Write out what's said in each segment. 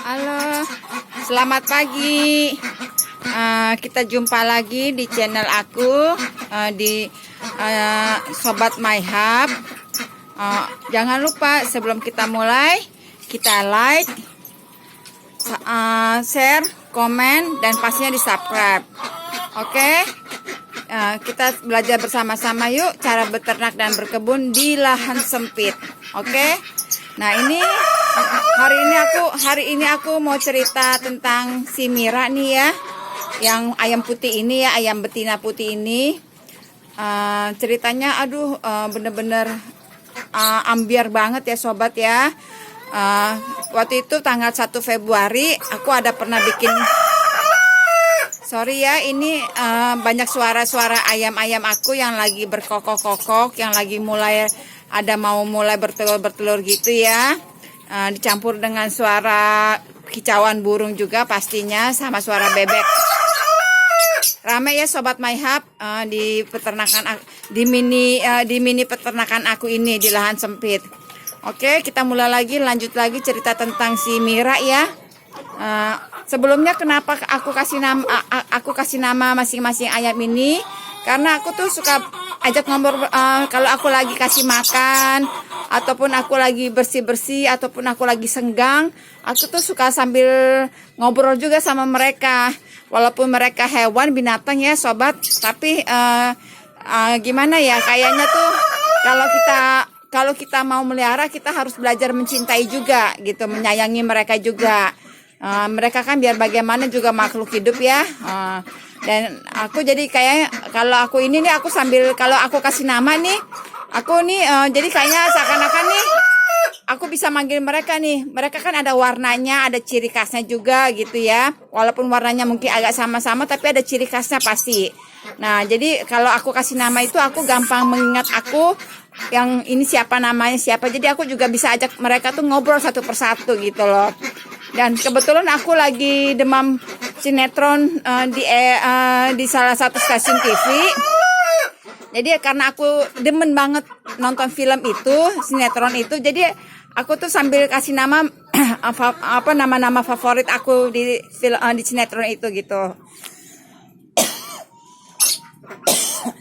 Halo, selamat pagi. Kita jumpa lagi di channel aku di Sobat My Hub. Jangan lupa sebelum kita mulai, kita like, share, komen, dan pastinya di subscribe. Oke, kita belajar bersama-sama yuk cara beternak dan berkebun di lahan sempit. Oke. Nah, hari ini aku mau cerita tentang si Mira nih ya, yang ayam putih ini ya, ayam betina putih ini. Ceritanya bener-bener ambiar banget ya sobat ya. Waktu itu tanggal 1 Februari aku ada pernah bikin, sorry ya, ini banyak suara-suara ayam-ayam aku yang lagi berkokok-kokok, yang lagi mulai bertelur-bertelur gitu ya. Dicampur dengan suara kicauan burung juga pastinya, sama suara bebek. Rame ya sobat My Hub di peternakan di mini peternakan aku ini di lahan sempit. Oke, kita mulai lagi, lanjut lagi cerita tentang si Mira ya. Sebelumnya kenapa aku kasih nama masing-masing ayam ini? Karena aku tuh suka ajak ngobrol kalau aku lagi kasih makan, ataupun aku lagi bersih-bersih, ataupun aku lagi senggang, aku tuh suka sambil ngobrol juga sama mereka. Walaupun mereka hewan, binatang ya sobat, tapi gimana ya, kayaknya tuh kalau kita mau melihara, kita harus belajar mencintai juga gitu, menyayangi mereka juga. Mereka kan biar bagaimana juga makhluk hidup ya. Dan aku jadi kayak kalau aku sambil kalau aku kasih nama nih, aku nih jadi kayaknya seakan-akan nih aku bisa manggil mereka nih. Mereka kan ada warnanya, ada ciri khasnya juga gitu ya. Walaupun warnanya mungkin agak sama-sama, tapi ada ciri khasnya pasti. Nah, jadi kalau aku kasih nama itu, aku gampang mengingat aku yang ini siapa namanya siapa. Jadi aku juga bisa ajak mereka tuh ngobrol satu persatu gitu loh. Dan kebetulan aku lagi demam sinetron di salah satu stasiun TV. Jadi karena aku demen banget nonton film itu, sinetron itu, jadi aku tuh sambil kasih nama nama-nama favorit aku di sinetron itu gitu.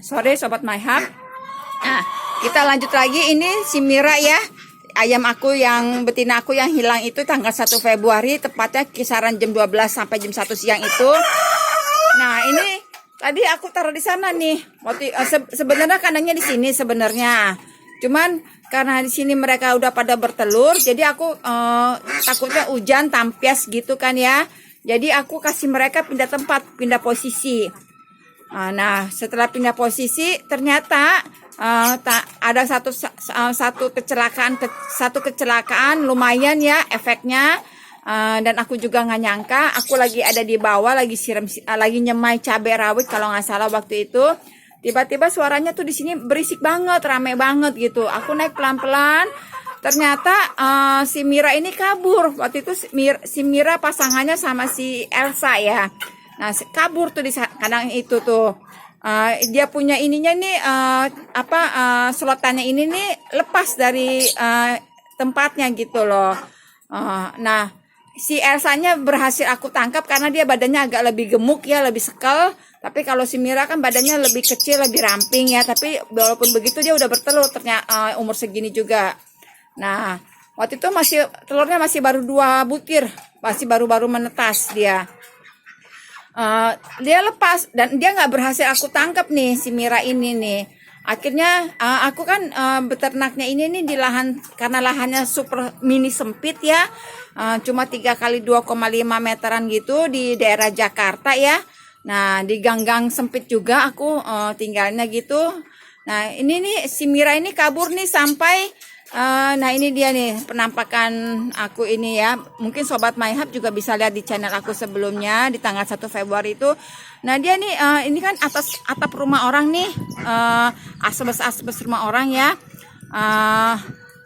Sorry sobat My Hub. Nah, kita lanjut lagi, ini si Mira ya. Ayam aku yang betina aku yang hilang itu tanggal 1 Februari, tepatnya kisaran jam 12 sampai jam 1 siang itu. Nah, ini tadi aku taruh di sana nih. Sebenarnya kandangnya di sini sebenarnya. Cuman karena di sini mereka udah pada bertelur, jadi aku takutnya hujan tampias gitu kan ya. Jadi aku kasih mereka pindah tempat, pindah posisi. Nah, setelah pindah posisi ternyata ada satu kecelakaan lumayan ya efeknya, dan aku juga nggak nyangka. Aku lagi ada di bawah, lagi nyemai cabai rawit kalau nggak salah waktu itu. Tiba-tiba suaranya tuh di sini berisik banget, rame banget gitu. Aku naik pelan-pelan. Ternyata si Mira ini kabur. Waktu itu si Mira pasangannya sama si Elsa ya. Nah, kabur tuh di kandang itu tuh. Dia punya ininya nih selotannya ini nih lepas dari tempatnya gitu loh. Nah, si Elsanya berhasil aku tangkap karena dia badannya agak lebih gemuk ya, lebih sekel. Tapi kalau si Mira kan badannya lebih kecil, lebih ramping ya. Tapi walaupun begitu dia udah bertelur ternyata umur segini juga. Nah, waktu itu telurnya masih baru 2 butir, masih baru-baru menetas dia. Dia lepas dan dia nggak berhasil aku tangkap nih si Mira ini nih. Akhirnya aku kan beternaknya ini nih di lahan, karena lahannya super mini sempit ya, cuma 3 kali 2,5 meteran gitu di daerah Jakarta ya. Nah, di gang-gang sempit juga aku tinggalnya gitu. Nah, ini nih si Mira ini kabur nih sampai nah ini dia nih penampakan aku ini ya. Mungkin sobat My Hub juga bisa lihat di channel aku sebelumnya di tanggal 1 Februari itu. Nah, dia nih ini kan atas atap rumah orang nih, asbes rumah orang ya.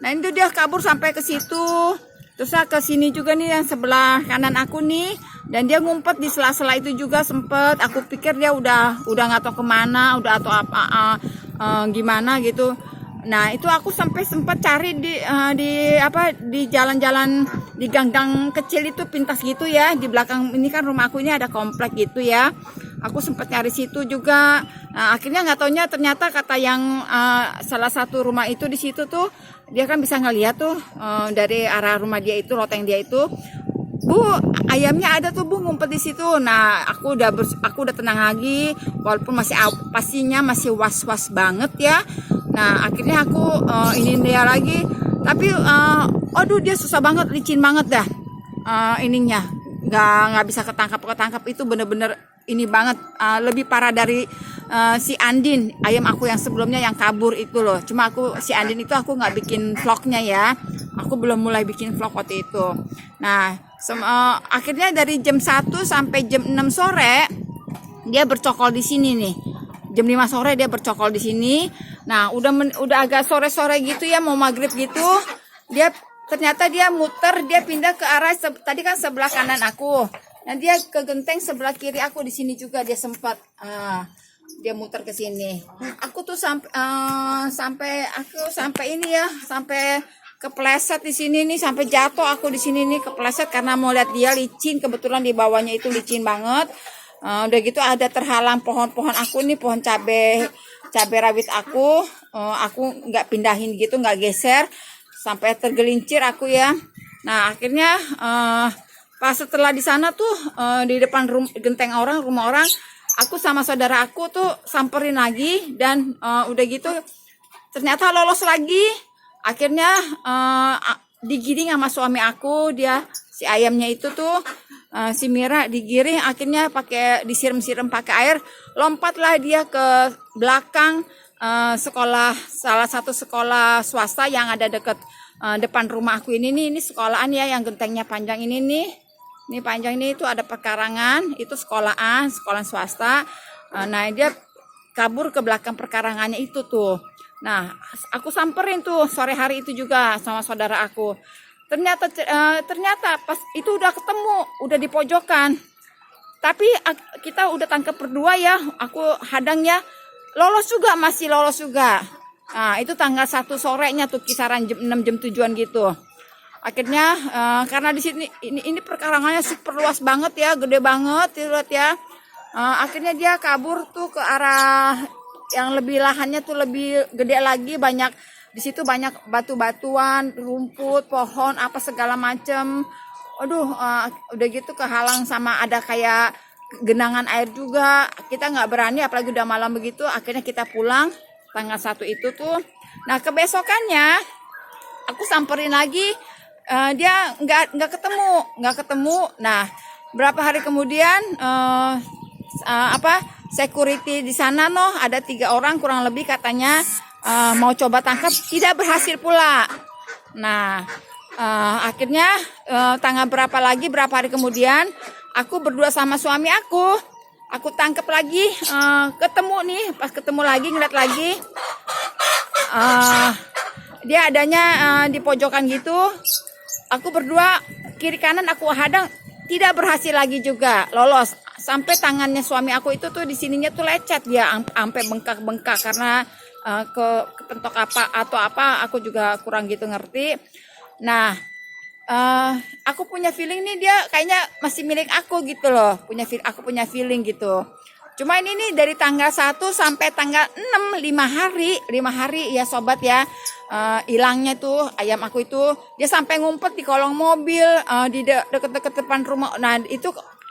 Nah, itu dia kabur sampai ke situ. Terus ke sini juga nih yang sebelah kanan aku nih, dan dia ngumpet di sela-sela itu juga sempet. Aku pikir dia udah nggak tahu kemana, udah atau apa gimana gitu. Nah, itu aku sampai sempat cari di jalan-jalan di gang-gang kecil itu pintas gitu ya. Di belakang ini kan rumah aku ini ada komplek gitu ya. Aku sempat nyari situ juga. Nah, akhirnya nggak taunya ternyata kata yang salah satu rumah itu di situ tuh dia kan bisa ngeliat tuh dari arah rumah dia itu, loteng dia itu. Bu, ayamnya ada tuh Bu ngumpet di situ. Nah, aku udah tenang lagi, walaupun pastinya masih was-was banget ya. Nah, akhirnya aku ini dia lagi, tapi aduh dia susah banget, licin banget dah ininya, nggak bisa ketangkap itu bener-bener ini banget, lebih parah dari si Andin ayam aku yang sebelumnya yang kabur itu loh. Cuma si Andin itu aku nggak bikin vlognya ya, aku belum mulai bikin vlog waktu itu. Nah, akhirnya dari jam 1 sampai jam 6 sore dia bercokol di sini nih. Jam 5 sore dia bercokol di sini. Nah, udah agak sore-sore gitu ya, mau maghrib gitu. Ternyata dia muter, dia pindah ke arah tadi kan sebelah kanan aku. Nah, dia ke genteng sebelah kiri aku di sini juga dia sempat dia muter ke sini. Aku tuh sampai ini ya, sampai kepleset di sini nih, sampai jatuh aku di sini nih, kepleset karena mau lihat dia licin, kebetulan di bawahnya itu licin banget. Udah gitu ada terhalang pohon-pohon aku nih, pohon cabai rawit aku nggak pindahin gitu, nggak geser, sampai tergelincir aku ya. Nah, akhirnya pas setelah di sana tuh di depan genteng rumah orang, aku sama saudara aku tuh samperin lagi dan udah gitu ternyata lolos lagi. Akhirnya digiring sama suami aku, si ayamnya itu tuh si Mira digiring, akhirnya disiram-siram pakai air, lompatlah dia ke belakang salah satu sekolah swasta yang ada dekat depan rumah aku ini sekolahan ya, yang gentengnya panjang ini nih. Ini panjang ini itu ada perkarangan, itu sekolahan swasta. Nah, dia kabur ke belakang perkarangannya itu tuh. Nah, aku samperin tuh sore hari itu juga sama saudara aku. Ternyata pas itu udah ketemu, udah di pojokan. Tapi kita udah tangkap berdua ya, aku hadang ya. Masih lolos juga. Nah, itu tanggal 1 sorenya tuh, kisaran jam 6 jam 7-an gitu. Akhirnya karena di sini ini perkarangannya super luas banget ya, gede banget lihat ya. Akhirnya dia kabur tuh ke arah yang lebih lahannya tuh lebih gede lagi, banyak di situ, banyak batu-batuan, rumput, pohon, apa segala macem. Aduh, udah gitu kehalang sama ada kayak genangan air juga. Kita nggak berani, apalagi udah malam begitu. Akhirnya kita pulang tanggal 1 itu tuh. Nah, kebesokannya aku samperin lagi, dia nggak ketemu. Nah, berapa hari kemudian security di sana ada 3 orang kurang lebih katanya mau coba tangkap, tidak berhasil pula. Nah, akhirnya tanggal berapa hari kemudian aku berdua sama suami aku tangkap lagi, ketemu nih, pas ketemu lagi ngeliat lagi dia adanya di pojokan gitu. Aku berdua kiri kanan aku hadang, tidak berhasil lagi juga lolos. Sampai tangannya suami aku itu tuh di sininya tuh lecet, dia sampai bengkak-bengkak karena kepentok apa aku juga kurang gitu ngerti. Nah, aku punya feeling nih dia kayaknya masih milik aku gitu loh. Aku punya feeling gitu. Cuma ini nih dari tanggal 1 sampai tanggal 6, 5 hari ya sobat ya. Hilangnya tuh ayam aku itu, dia sampai ngumpet di kolong mobil, di deket-deket depan rumah. Nah, itu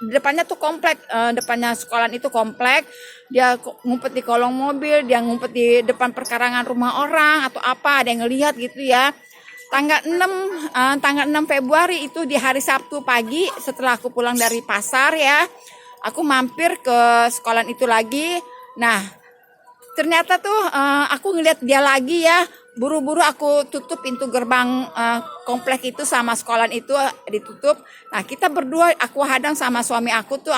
depannya tuh komplek, depannya sekolahan itu komplek. Dia ngumpet di kolong mobil, dia ngumpet di depan perkarangan rumah orang atau apa, ada yang ngelihat gitu ya. Tanggal 6 Februari itu di hari Sabtu pagi setelah aku pulang dari pasar ya, aku mampir ke sekolahan itu lagi. Nah, ternyata tuh aku ngeliat dia lagi ya. Buru-buru aku tutup pintu gerbang komplek itu sama sekolahan itu ditutup. Nah, kita berdua, aku hadang sama suami aku tuh,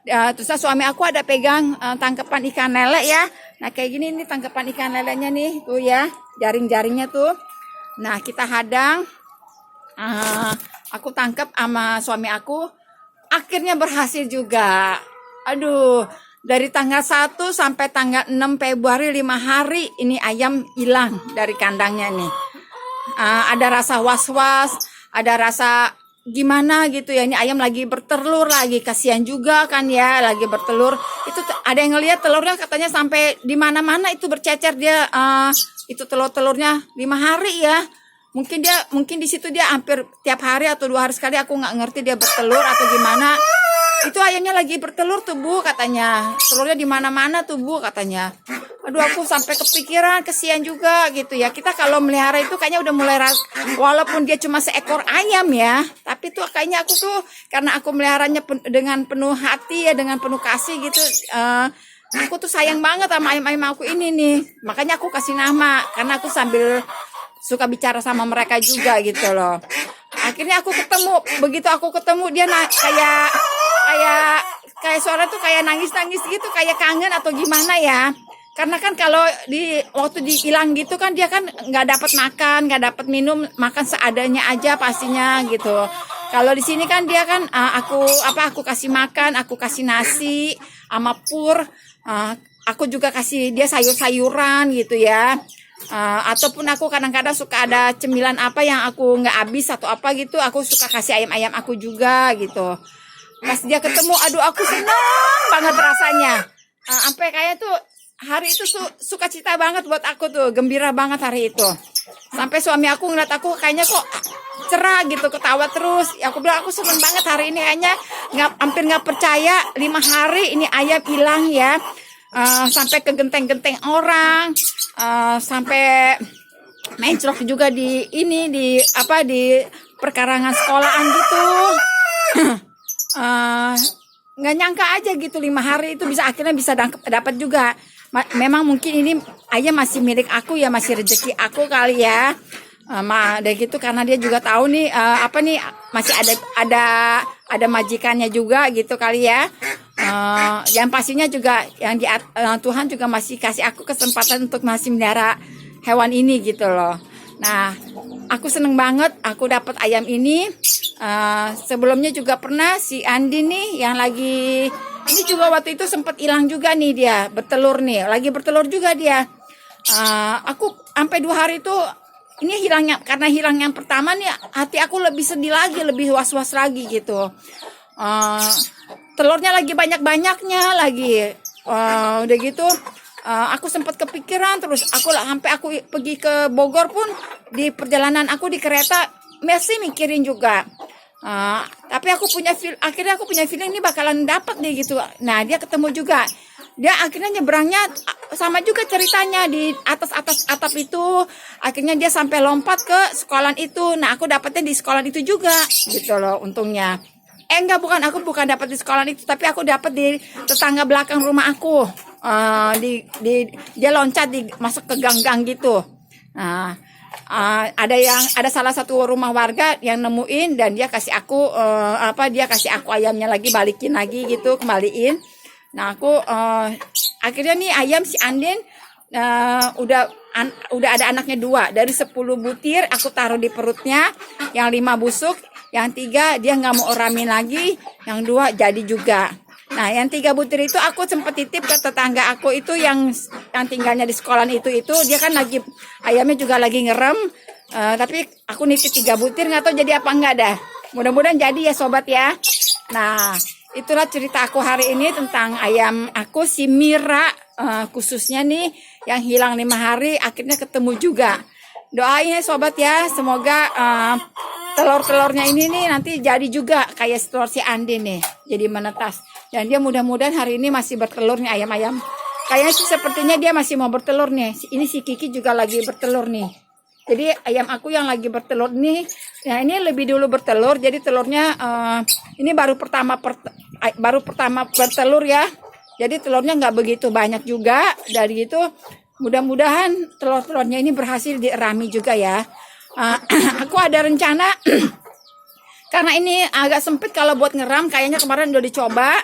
terusnya suami aku ada pegang tangkapan ikan lele ya. Nah, kayak gini nih tangkapan ikan lelenya nih tuh ya, jaring-jaringnya tuh. Nah, kita hadang, aku tangkap sama suami aku, akhirnya berhasil juga. Aduh, Dari tanggal 1 sampai tanggal 6 Februari 5 hari ini ayam hilang dari kandangnya nih. Ada rasa was-was, ada rasa gimana gitu ya, ini ayam lagi bertelur lagi, kasihan juga kan ya, lagi bertelur. Itu ada yang ngelihat telurnya katanya sampai di mana-mana itu bercecer dia, itu telurnya 5 hari ya. Mungkin di situ dia hampir tiap hari atau 2 hari sekali, aku nggak ngerti dia bertelur atau gimana. Itu ayamnya lagi bertelur tuh Bu katanya, telurnya di mana-mana tuh Bu katanya. Aduh, aku sampai kepikiran, kesian juga gitu ya. Kita kalau melihara itu kayaknya udah mulai walaupun dia cuma seekor ayam ya, tapi tuh kayaknya aku tuh karena aku meliharanya dengan penuh hati ya, dengan penuh kasih gitu. Aku tuh sayang banget sama ayam-ayam aku ini nih. Makanya aku kasih nama, karena aku sambil suka bicara sama mereka juga gitu loh. Akhirnya aku ketemu, begitu aku ketemu dia kayak suara tuh kayak nangis-nangis gitu, kayak kangen atau gimana ya. Karena kan kalau waktu dihilang gitu kan dia kan nggak dapat makan, nggak dapat minum, makan seadanya aja pastinya gitu. Kalau di sini kan dia kan aku kasih makan, aku kasih nasi sama pur, aku juga kasih dia sayur-sayuran gitu ya. Ataupun aku kadang-kadang suka ada cemilan apa yang aku nggak habis atau apa gitu, aku suka kasih ayam-ayam aku juga gitu. Pas dia ketemu, aduh aku senang banget rasanya. Sampai kayak tuh hari itu sukacita banget buat aku tuh, gembira banget hari itu. Sampai suami aku ngeliat aku kayaknya kok cerah gitu, ketawa terus. Ya, aku bilang aku seneng banget hari ini, kayaknya hampir nggak percaya 5 hari ini ayam hilang ya. Sampai ke genteng-genteng orang, sampai mencrok juga di perkarangan sekolahan gitu. Nggak nyangka aja gitu 5 hari itu akhirnya bisa dapat juga. Memang mungkin ini ayam masih milik aku ya, masih rezeki aku kali ya. Dari gitu karena dia juga tahu nih masih ada majikannya juga gitu kali ya. Yang pastinya juga Tuhan juga masih kasih aku kesempatan untuk masih melihara hewan ini gitu loh. Nah, aku seneng banget aku dapat ayam ini. Sebelumnya juga pernah si Andi nih yang ini juga waktu itu sempat hilang juga nih, dia bertelur nih, lagi bertelur juga dia. Aku sampai 2 hari itu ini karena hilang yang pertama nih, hati aku lebih sedih lagi, lebih was-was lagi gitu. Telurnya lagi banyak-banyaknya lagi. Udah gitu aku sempat kepikiran terus, sampai aku pergi ke Bogor pun di perjalanan aku di kereta masih mikirin juga. Tapi akhirnya aku punya feeling ini bakalan dapat deh gitu. Nah, dia ketemu juga. Dia akhirnya nyebrangnya sama juga ceritanya di atas atap itu. Akhirnya dia sampai lompat ke sekolah itu. Nah, aku dapatnya di sekolah itu juga gitu loh untungnya. Aku bukan dapat di sekolah itu, tapi aku dapat di tetangga belakang rumah aku. Dia loncat masuk ke gang-gang gitu. Nah, ada salah satu rumah warga yang nemuin dan dia kasih aku ayamnya lagi, balikin lagi gitu, kembaliin. Nah, aku akhirnya nih ayam si Andin udah ada anaknya 2. Dari 10 butir aku taruh di perutnya, yang 5 busuk, yang 3 dia nggak mau oramin lagi, yang 2 jadi juga. Nah, yang 3 butir itu aku sempat titip ke tetangga aku itu yang tinggalnya di sekolah itu dia kan ayamnya juga lagi ngerem, tapi aku nitip 3 butir, nggak tahu jadi apa enggak dah. Mudah-mudahan jadi ya sobat ya. Nah, itulah cerita aku hari ini tentang ayam aku si Mira, khususnya nih yang hilang 5 hari akhirnya ketemu juga. Doain ya sobat ya, semoga telur-telurnya ini nih nanti jadi juga kayak telur si Andi nih, jadi menetas. Dan dia mudah-mudahan hari ini masih bertelur nih ayam-ayam. Kayaknya sih sepertinya dia masih mau bertelur nih. Ini si Kiki juga lagi bertelur nih. Jadi ayam aku yang lagi bertelur nih, nah ini lebih dulu bertelur. Jadi telurnya ini baru pertama bertelur ya. Jadi telurnya nggak begitu banyak juga. Dari itu mudah-mudahan telur-telurnya ini berhasil dierami juga ya. Aku ada rencana karena ini agak sempit kalau buat ngeram, kayaknya kemarin udah dicoba.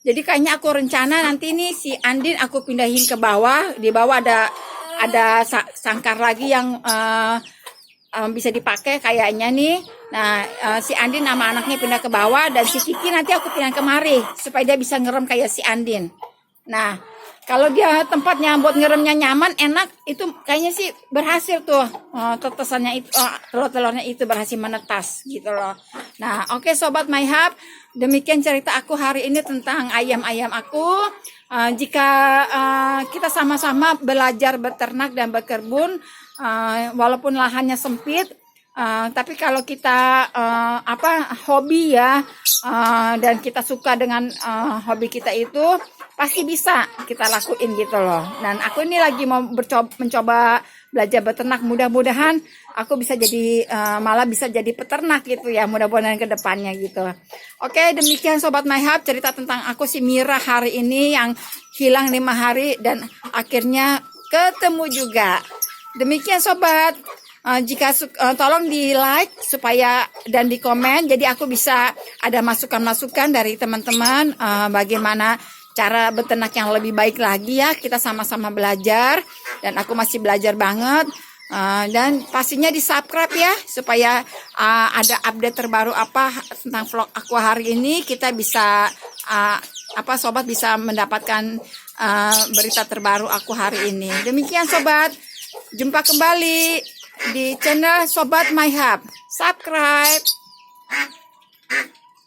Jadi kayaknya aku rencana nanti nih si Andin aku pindahin ke bawah. Di bawah ada sangkar lagi yang bisa dipakai kayaknya nih. Nah, si Andin sama anaknya pindah ke bawah dan si Kiki nanti aku pindah kemari supaya dia bisa ngerem kayak si Andin. Nah, kalau dia tempatnya buat ngeremnya nyaman, enak, itu kayaknya sih berhasil tuh. Tetesannya itu, telur-telurnya itu berhasil menetas gitu loh. Nah, oke Sobat MyHub, demikian cerita aku hari ini tentang ayam-ayam aku. Jika kita sama-sama belajar beternak dan berkebun, walaupun lahannya sempit, tapi kalau kita hobi ya, dan kita suka dengan hobi kita itu, pasti bisa kita lakuin gitu loh. Dan aku ini lagi mau mencoba belajar beternak, mudah-mudahan aku bisa jadi malah bisa jadi peternak gitu ya, mudah-mudahan ke depannya gitu. Oke, demikian Sobat MyHub cerita tentang aku si Mira hari ini yang hilang 5 hari dan akhirnya ketemu juga. Demikian Sobat. Jika tolong di like supaya dan di komen, jadi aku bisa ada masukan-masukan dari teman-teman bagaimana cara beternak yang lebih baik lagi ya. Kita sama-sama belajar dan aku masih belajar banget. Dan pastinya di subscribe ya supaya ada update terbaru apa tentang vlog aku hari ini, kita bisa Sobat bisa mendapatkan berita terbaru aku hari ini. Demikian Sobat, jumpa kembali di channel Sobat MyHub. Subscribe.